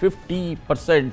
50%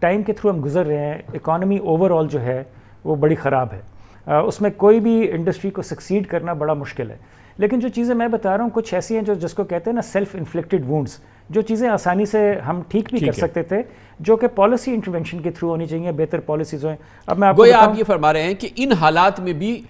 time کے through ہم گزر رہے ہیں، اکانومی اوور آل جو ہے وہ بڑی خراب ہے، اس میں کوئی بھی انڈسٹری کو سکسیڈ کرنا بڑا مشکل ہے. لیکن جو چیزیں میں بتا رہا ہوں کچھ ایسی ہیں جو جس کو کہتے ہیں نا سیلف انفلکٹڈ وونڈس، جو چیزیں آسانی سے ہم ٹھیک بھی کر سکتے تھے، جو کہ پالیسی انٹرونشن کے تھرو ہونی چاہیے، بہتر پالیسیز ہوئیں. اب میں آپ کو گویا آپ یہ فرما رہے ہیں کہ ان حالات میں بھی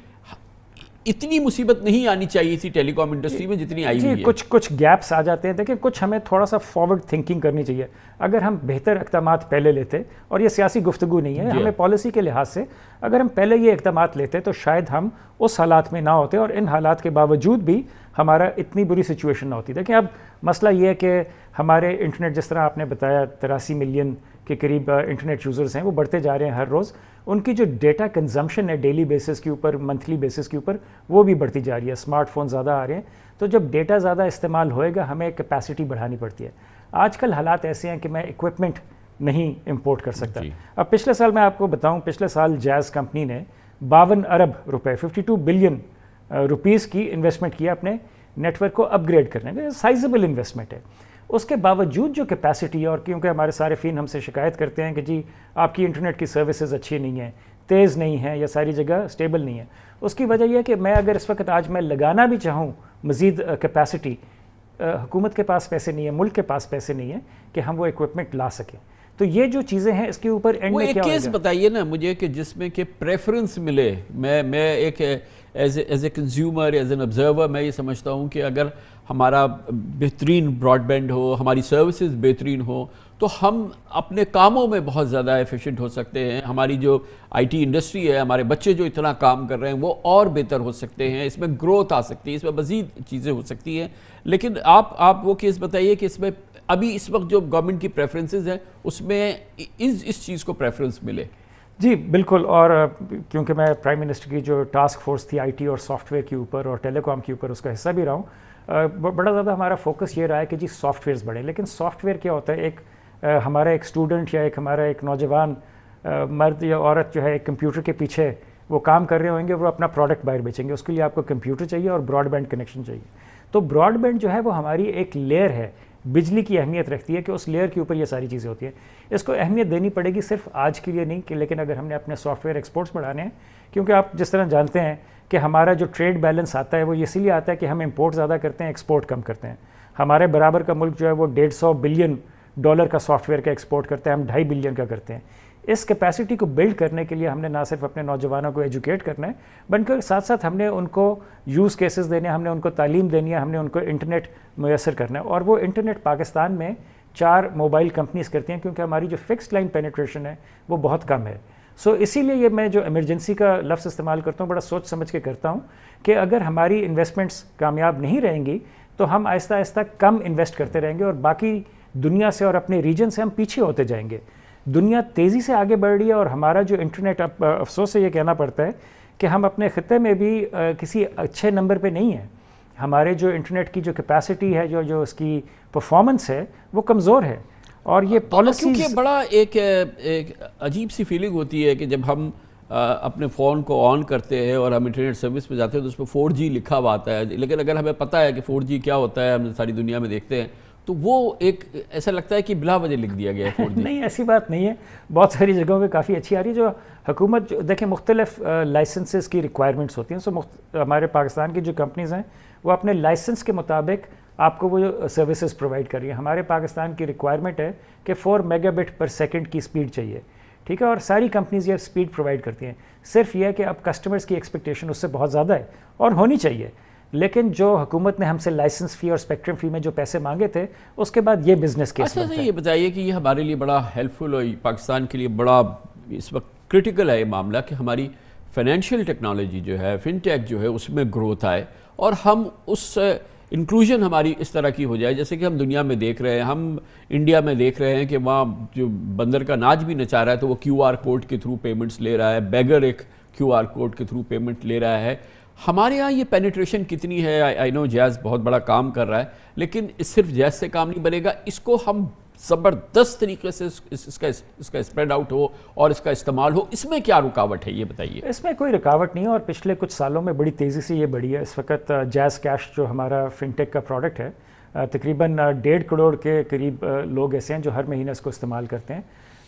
اتنی مصیبت نہیں آنی چاہیے تھی ٹیلی کام انڈسٹری میں جتنی آئی ہوئی ہے. کچھ گیپس آ جاتے ہیں. دیکھیں کچھ ہمیں تھوڑا سا فارورڈ تھنکنگ کرنی چاہیے. اگر ہم بہتر اقدامات پہلے لیتے، اور یہ سیاسی گفتگو نہیں ہے، ہمیں پالیسی کے لحاظ سے اگر ہم پہلے یہ اقدامات لیتے تو شاید ہم اس حالات میں نہ ہوتے، اور ان حالات کے باوجود بھی ہمارا اتنی بری سچویشن نہ ہوتی. دیکھیں اب مسئلہ یہ ہے کہ ہمارے انٹرنیٹ، جس طرح آپ نے بتایا 83 ملین کے قریب انٹرنیٹ یوزرز ہیں، وہ بڑھتے جا رہے ہیں ہر روز. ان کی جو ڈیٹا کنزمپشن ہے ڈیلی بیسس کے اوپر، منتھلی بیسس کے اوپر، وہ بھی بڑھتی جا رہی ہے. اسمارٹ فون زیادہ آ رہے ہیں، تو جب ڈیٹا زیادہ استعمال ہوئے گا ہمیں کیپیسٹی بڑھانی پڑتی ہے. آج کل حالات ایسے ہیں کہ میں ایکوپمنٹ نہیں امپورٹ کر سکتا. اب پچھلے سال میں آپ کو بتاؤں، پچھلے سال جاز کمپنی نے 52 ارب روپے 52 بلین روپیز کی انویسٹمنٹ کیا اپنے نیٹ ورک کو اپ گریڈ کرنے میں. سائزبل انویسٹمنٹ ہے. اس کے باوجود جو کیپیسٹی ہے، اور کیونکہ ہمارے صارفین ہم سے شکایت کرتے ہیں کہ جی آپ کی انٹرنیٹ کی سروسز اچھی نہیں ہیں، تیز نہیں ہیں، یا ساری جگہ اسٹیبل نہیں ہے، اس کی وجہ یہ ہے کہ میں اگر اس وقت آج میں لگانا بھی چاہوں مزید کیپیسٹی، حکومت کے پاس پیسے نہیں ہیں، ملک کے پاس پیسے نہیں ہیں کہ ہم وہ ایکوپمنٹ لا سکیں. تو یہ جو چیزیں ہیں اس کے اوپر اینڈ میں کیا ہوگا. ایک کیس بتائیے نا مجھے کہ جس میں کہ پریفرنس ملے. میں ایک as a consumer, as an observer میں یہ سمجھتا ہوں کہ اگر ہمارا بہترین براڈ بینڈ ہو، ہماری سروسز بہترین ہو، تو ہم اپنے کاموں میں بہت زیادہ ایفیشینٹ ہو سکتے ہیں. ہماری جو آئی ٹی انڈسٹری ہے، ہمارے بچے جو اتنا کام کر رہے ہیں وہ اور بہتر ہو سکتے ہیں. اس میں گروتھ آ سکتی ہے، اس میں مزید چیزیں ہو سکتی ہیں. لیکن آپ وہ کیس بتائیے کہ اس میں ابھی اس وقت جو گورنمنٹ کی پریفرنسز ہیں اس میں اس چیز کو پریفرنس ملے. جی بالکل. اور کیونکہ میں پرائم منسٹر کی جو ٹاسک فورس تھی آئی ٹی اور سافٹ ویئر کے اوپر اور ٹیلی کام کے اوپر، اس کا حصہ بھی رہا ہوں، بڑا زیادہ ہمارا فوکس یہ رہا ہے کہ جی سافٹ ویئرز بڑھیں. لیکن سافٹ ویئر کیا ہوتا ہے، ایک ہمارا ایک اسٹوڈنٹ یا ہمارا ایک نوجوان مرد یا عورت جو ہے ایک کمپیوٹر کے پیچھے وہ کام کر رہے ہوں گے، وہ اپنا پروڈکٹ باہر بیچیں گے. اس کے لیے آپ کو کمپیوٹر چاہیے اور براڈ بینڈ کنیکشن چاہیے. تو براڈ بینڈ جو ہے وہ ہماری ایک لیئر ہے، بجلی کی اہمیت رکھتی ہے کہ اس لیئر کے اوپر یہ ساری چیزیں ہوتی ہیں. اس کو اہمیت دینی پڑے گی صرف آج کے لیے نہیں کہ، لیکن اگر ہم نے اپنے سافٹ ویئر ایکسپورٹس بڑھانے ہیں، کیونکہ آپ جس طرح جانتے ہیں کہ ہمارا جو ٹریڈ بیلنس آتا ہے وہ اسی لیے آتا ہے کہ ہم امپورٹ زیادہ کرتے ہیں، ایکسپورٹ کم کرتے ہیں. ہمارے برابر کا ملک جو ہے وہ $150 بلین کا سافٹ ویئر کا ایکسپورٹ کرتا ہے، ہم 2.5 بلین کا کرتے ہیں. اس کیپیسٹی کو بلڈ کرنے کے لیے ہم نے نہ صرف اپنے نوجوانوں کو ایجوکیٹ کرنا ہے، بلکہ ساتھ ساتھ ہم نے ان کو یوز کیسز دینے ہیں، ہم نے ان کو تعلیم دینی ہے، ہم نے ان کو انٹرنیٹ میسر کرنا ہے. اور وہ انٹرنیٹ پاکستان میں 4 موبائل کمپنیز کرتی ہیں، کیونکہ ہماری جو فکسڈ لائن پینیٹریشن ہے وہ بہت کم ہے. اسی لیے یہ میں جو ایمرجنسی کا لفظ استعمال کرتا ہوں بڑا سوچ سمجھ کے کرتا ہوں کہ اگر ہماری انویسٹمنٹس کامیاب نہیں رہیں گی تو ہم آہستہ آہستہ کم انویسٹ کرتے رہیں گے اور باقی دنیا سے اور اپنے ریجن سے ہم پیچھے ہوتے جائیں گے. دنیا تیزی سے آگے بڑھ رہی ہے اور ہمارا جو انٹرنیٹ، افسوس سے یہ کہنا پڑتا ہے کہ ہم اپنے خطے میں بھی کسی اچھے نمبر پہ نہیں ہیں. ہمارے جو انٹرنیٹ کی جو کیپیسٹی ہے، جو اس کی پرفارمنس ہے، وہ کمزور ہے. اور یہ پالیسیز، کیونکہ بڑا ایک عجیب سی فیلنگ ہوتی ہے کہ جب ہم اپنے فون کو آن کرتے ہیں اور ہم انٹرنیٹ سروس پہ جاتے ہیں تو اس پہ 4G لکھا ہوا آتا ہے، لیکن اگر ہمیں پتہ ہے کہ 4G کیا ہوتا ہے، ہم ساری دنیا میں دیکھتے ہیں، تو وہ ایک ایسا لگتا ہے کہ بلا وجہ لکھ دیا گیا ہے 4G. نہیں، ایسی بات نہیں ہے. بہت ساری جگہوں پہ کافی اچھی آ رہی ہے. جو حکومت دیکھیں مختلف لائسنسز کی ریکوائرمنٹس ہوتی ہیں. ہمارے پاکستان کی جو کمپنیز ہیں وہ اپنے لائسنس کے مطابق آپ کو وہ سروسز پرووائڈ کر رہی ہیں. ہمارے پاکستان کی ریکوائرمنٹ ہے کہ 4 میگا بٹ پر سیکنڈ کی سپیڈ چاہیے، ٹھیک ہے. اور ساری کمپنیز یہ سپیڈ پرووائڈ کرتی ہیں. صرف یہ ہے کہ اب کسٹمرز کی ایکسپیکٹیشن اس سے بہت زیادہ ہے اور ہونی چاہیے. لیکن جو حکومت نے ہم سے لائسنس فی اور اسپیکٹرم فی میں جو پیسے مانگے تھے، اس کے بعد یہ بزنس کیس بنتا ہے. اچھا، یہ بتائیے کہ یہ ہمارے لیے بڑا ہیلپ فل ہوئی، پاکستان کے لیے بڑا اس وقت کرٹیکل ہے یہ معاملہ کہ ہماری فائنینشیل ٹیکنالوجی جو ہے، فن ٹیک جو ہے، اس میں گروتھ آئے اور ہم اس انکلوژن ہماری اس طرح کی ہو جائے جیسے کہ ہم دنیا میں دیکھ رہے ہیں. ہم انڈیا میں دیکھ رہے ہیں کہ وہاں جو بندر کا ناچ بھی نچا رہا ہے تو وہ QR کوڈ کے تھرو پیمنٹس لے رہا ہے، بیگر ایک QR کوڈ کے تھرو پیمنٹ لے رہا ہے. ہمارے ہاں یہ پینیٹریشن کتنی ہے؟ آئی نو جیز بہت بڑا کام کر رہا ہے، لیکن صرف جیز سے کام نہیں بنے گا. اس کو ہم زبردست طریقے سے اس کا اسپریڈ آؤٹ ہو اور اس کا استعمال ہو. اس میں کیا رکاوٹ ہے یہ بتائیے. اس میں کوئی رکاوٹ نہیں ہے اور پچھلے کچھ سالوں میں بڑی تیزی سے یہ بڑھی ہے. اس وقت جیز کیش جو ہمارا فن ٹیک کا پروڈکٹ ہے، تقریباً 1.5 کروڑ کے قریب لوگ ایسے ہیں جو ہر مہینے اس کو استعمال کرتے ہیں.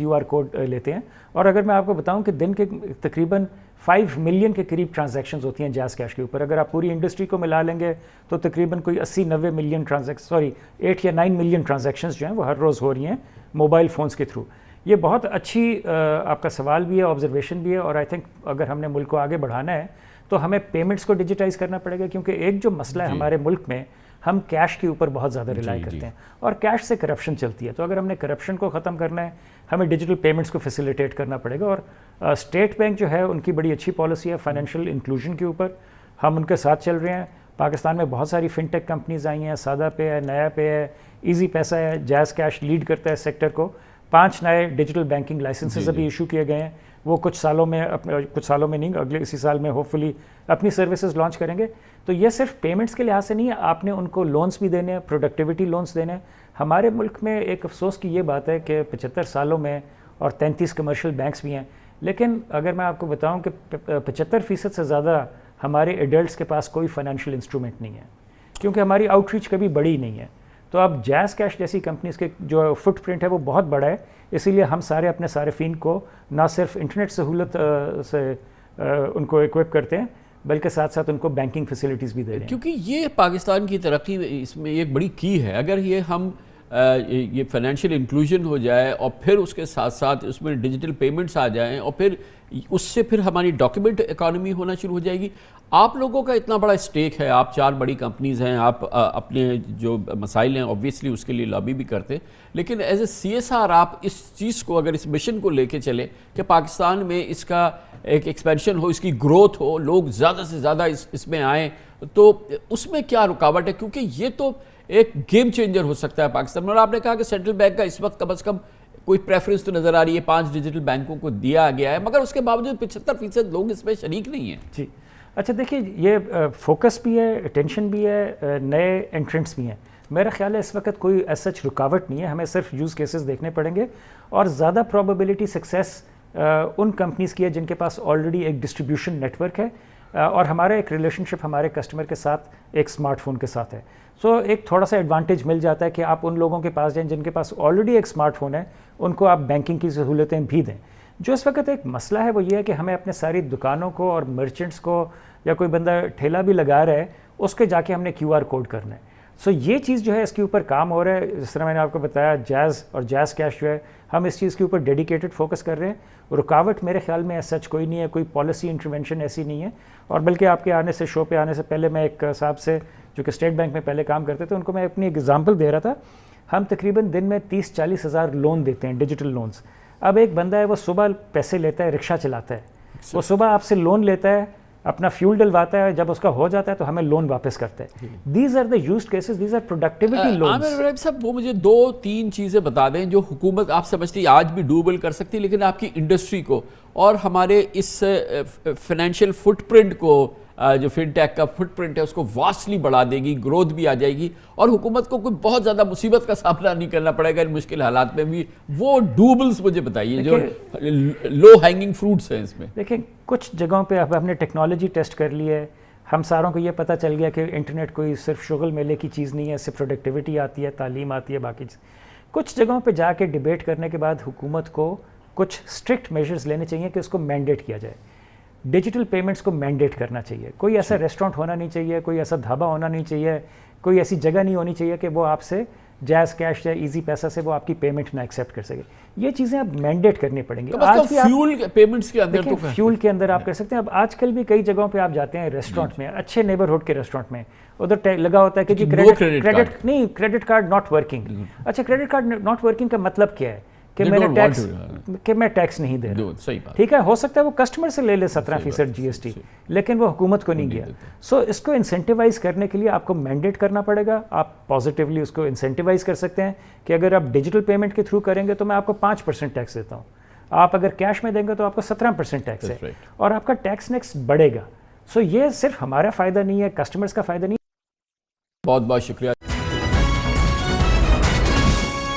QR کوڈ لیتے ہیں. اور اگر میں آپ کو بتاؤں کہ دن کے تقریباً 5 ملین کے قریب ٹرانزیکشنز ہوتی ہیں جیز کیش کے اوپر. اگر آپ پوری انڈسٹری کو ملا لیں گے تو تقریباً کوئی 80-90 ملین 8 یا 9 ملین ٹرانزیکشنز جو ہیں وہ ہر روز ہو رہی ہیں موبائل فونز کے تھرو. یہ بہت اچھی آپ کا سوال بھی ہے, آبزرویشن بھی ہے, اور آئی تھنک اگر ہم نے ملک کو آگے بڑھانا ہے تو ہمیں پیمنٹس کو ڈیجیٹائز کرنا پڑے گا, کیونکہ ایک جو مسئلہ ہے ہمارے ملک میں, ہم کیش کے اوپر بہت زیادہ ریلائی کرتے ہیں اور کیش سے کرپشن چلتی ہے. تو اگر ہم نے کرپشن کو ختم کرنا ہے ہمیں ڈیجیٹل پیمنٹس کو فیسیلیٹیٹ کرنا پڑے گا. اور اسٹیٹ بینک جو ہے ان کی بڑی اچھی پالیسی ہے فائنینشیل انکلوژن کے اوپر, ہم ان کے ساتھ چل رہے ہیں. پاکستان میں بہت ساری فن ٹیک کمپنیز آئی ہیں, سادہ پے ہے, نیا پے ہے, ایزی پیسہ ہے, جیز کیش لیڈ کرتا ہے سیکٹر کو. 5 نئے ڈیجیٹل بینکنگ لائسنسز ابھی ایشو کیے گئے ہیں, وہ کچھ سالوں میں نہیں, اگلے اسی سال میں ہوپ فلی اپنی سروسز لانچ کریں گے. تو یہ صرف پیمنٹس کے لحاظ سے نہیں ہے, آپ نے ان کو لونز بھی دینے ہیں, پروڈکٹیوٹی لونز دینے ہیں. ہمارے ملک میں ایک افسوس کی یہ بات ہے کہ 75 سالوں میں اور 33 کمرشل بینکس بھی ہیں, لیکن اگر میں آپ کو بتاؤں کہ 75% سے زیادہ ہمارے ایڈلٹس کے پاس کوئی فائنینشیل انسٹرومنٹ نہیں ہے, کیونکہ ہماری آؤٹ ریچ کبھی بڑی نہیں ہے. تو اب جیز کیش جیسی کمپنیز کے جو فٹ پرنٹ ہے وہ بہت بڑا ہے, اسی لیے ہم سارے اپنے صارفین کو نہ صرف انٹرنیٹ سہولت سے ان کو ایکوپ کرتے ہیں بلکہ ساتھ ساتھ ان کو بینکنگ فیسلٹیز بھی دے رہے ہیں. کیونکہ یہ پاکستان کی ترقی اس میں ایک بڑی کی ہے. اگر یہ فائنینشیل انکلوژن ہو جائے اور پھر اس کے ساتھ ساتھ اس میں ڈیجیٹل پیمنٹس آ جائیں اور پھر اس سے پھر ہماری ڈاکیومنٹ اکانومی ہونا شروع ہو جائے گی. آپ لوگوں کا اتنا بڑا اسٹیک ہے, آپ 4 بڑی کمپنیز ہیں, آپ اپنے جو مسائل ہیں اوبویسلی اس کے لیے لابی بھی کرتے ہیں, لیکن ایز اے CSR آپ اس چیز کو, اگر اس مشن کو لے کے چلیں کہ پاکستان میں اس کا ایک ایکسپینشن ہو, اس کی گروتھ ہو, لوگ زیادہ سے زیادہ اس میں آئیں, تو اس میں کیا رکاوٹ ہے؟ کیونکہ یہ تو ایک گیم چینجر ہو سکتا ہے پاکستان میں. اور آپ نے کہا کہ سینٹرل بینک کا اس وقت کم از کم کوئی پریفرنس تو نظر آ رہی ہے, 5 ڈیجیٹل بینکوں کو دیا گیا ہے, مگر اس کے باوجود 75% لوگ اس میں شریک نہیں ہیں. جی اچھا دیکھیے, یہ فوکس بھی ہے, اٹینشن بھی ہے, نئے انٹرنٹس بھی ہیں. میرا خیال ہے اس وقت کوئی ایسا رکاوٹ نہیں ہے, ہمیں صرف یوز کیسز دیکھنے پڑیں گے, اور زیادہ پروبیبلٹی سکسیس ان کمپنیز کی ہے جن کے پاس آلریڈی ایک ڈسٹریبیوشن نیٹ ورک ہے, اور ہمارا ایک ریلیشن شپ ہمارے کسٹمر کے ساتھ ایک اسمارٹ فون کے ساتھ ہے. سو ایک تھوڑا سا ایڈوانٹیج مل جاتا ہے کہ آپ ان لوگوں کے پاس جائیں جن کے پاس آلریڈی ایک اسمارٹ فون ہے, ان کو آپ بینکنگ کی سہولتیں بھی دیں. جو اس وقت ایک مسئلہ ہے وہ یہ ہے کہ ہمیں اپنے ساری دکانوں کو اور مرچنٹس کو, یا کوئی بندہ ٹھیلا بھی لگا رہا ہے, اس کے جا کے ہم نے QR کوڈ کرنا ہے. سو یہ چیز جو ہے اس کے اوپر کام ہو رہا ہے. جس طرح میں نے آپ کو بتایا جیز اور جیز کیش جو ہے, ہم اس چیز کے اوپر ڈیڈیکیٹڈ فوکس کر رہے ہیں. رکاوٹ میرے خیال میں سچ کوئی نہیں ہے, کوئی پالیسی انٹرونشن ایسی نہیں ہے. اور بلکہ آپ کے آنے سے, شو پہ آنے سے پہلے میں ایک صاحب سے جو کہ اسٹیٹ بینک میں پہلے کام کرتے تھے, ان کو میں اپنی ایگزامپل دے رہا تھا. ہم تقریباً دن میں 30-40 ہزار لون دیتے ہیں, ڈیجیٹل لونز. اب ایک بندہ ہے وہ صبح پیسے لیتا ہے, رکشہ چلاتا ہے, وہ صبح آپ سے لون لیتا ہے, اپنا فیول ڈلواتا ہے, جب اس کا ہو جاتا ہے تو ہمیں لون واپس کرتا ہے. These are the used cases, these are productivity loans. Aamir Ibrahim صاحب, وہ مجھے 2-3 چیزیں بتا دیں جو حکومت آپ سمجھتی آج بھی ڈوبل کر سکتی, لیکن آپ کی انڈسٹری کو اور ہمارے اس فائنینشیل فٹ پرنٹ کو, جو فن ٹیک کا فٹ پرنٹ ہے, اس کو واسٹلی بڑھا دے گی, گروتھ بھی آ جائے گی, اور حکومت کو کوئی بہت زیادہ مصیبت کا سامنا نہیں کرنا پڑے گا ان مشکل حالات میں بھی. وہ ڈوبلز مجھے بتائیے جو لو ہینگنگ فروٹس ہیں اس میں. دیکھیں کچھ جگہوں پہ اب ہم نے ٹیکنالوجی ٹیسٹ کر لی ہے, ہم ساروں کو یہ پتہ چل گیا کہ انٹرنیٹ کوئی صرف شغل میلے کی چیز نہیں ہے, اس سے پروڈکٹیوٹی آتی ہے, تعلیم آتی ہے, باقی چیز. کچھ جگہوں پہ جا کے ڈیبیٹ کرنے کے بعد حکومت کو کچھ اسٹرکٹ میجرز لینے چاہیے کہ اس کو مینڈیٹ کیا جائے. ڈیجیٹل پیمنٹس کو مینڈیٹ کرنا چاہیے. کوئی ایسا ریسٹورنٹ ہونا نہیں چاہیے, کوئی ایسا ڈھابا ہونا نہیں چاہیے, کوئی ایسی جگہ نہیں ہونی چاہیے کہ وہ آپ سے جیز کیش یا ایزی پیسہ سے وہ آپ کی پیمنٹ نہ ایکسیپٹ کر سکے. یہ چیزیں اب مینڈیٹ کرنی پڑیں گی. آج فیول پیمنٹس کے اندر, فیول کے اندر آپ کر سکتے ہیں. اب آج کل بھی کئی جگہوں پہ آپ جاتے ہیں ریسٹورنٹ میں, اچھے نیبرہڈ کے ریسٹورنٹ میں, ادھر لگا ہوتا ہے کہ کریڈٹ نہیں, کریڈٹ کارڈ ناٹ ورکنگ. اچھا کریڈٹ کارڈ ناٹ ورکنگ کا مطلب کیا ہے؟ کہ میں ٹیکس نہیں دے رہا. ٹھیک ہے, ہو سکتا ہے وہ کسٹمر سے لے لے 17% GST, لیکن وہ حکومت کو نہیں گیا. سو اس کو انسینٹیوائز کرنے کے لیے آپ کو مینڈیٹ کرنا پڑے گا. آپ پازیٹیولی اس کو انسینٹیوائز کر سکتے ہیں کہ اگر آپ ڈیجیٹل پیمنٹ کے تھرو کریں گے تو میں آپ کو 5% ٹیکس دیتا ہوں, آپ اگر کیش میں دیں گے تو آپ کو 17% ٹیکس ہے, اور آپ کا ٹیکس نیکسٹ بڑھے گا. سو یہ صرف ہمارا فائدہ نہیں ہے, کسٹمرز کا فائدہ نہیں ہے. بہت بہت شکریہ.